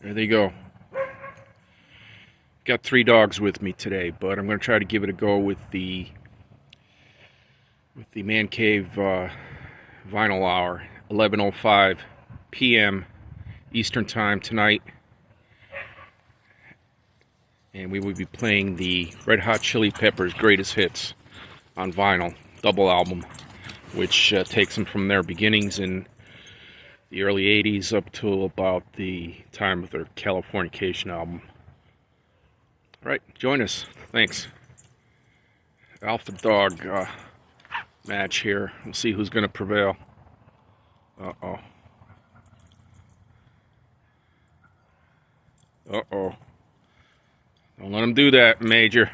There they go. Got 3 dogs with me today, but I'm going to try to give it a go with the Man Cave Vinyl Hour, 11:05 p.m. Eastern Time tonight, and we will be playing the Red Hot Chili Peppers Greatest Hits on vinyl, double album, which takes them from their beginnings in the early 80s up to about the time of their Californication album. Alright, join us. Thanks. Alpha dog match here. We'll see who's going to prevail. Uh-oh. Uh-oh. Don't let him do that, Major.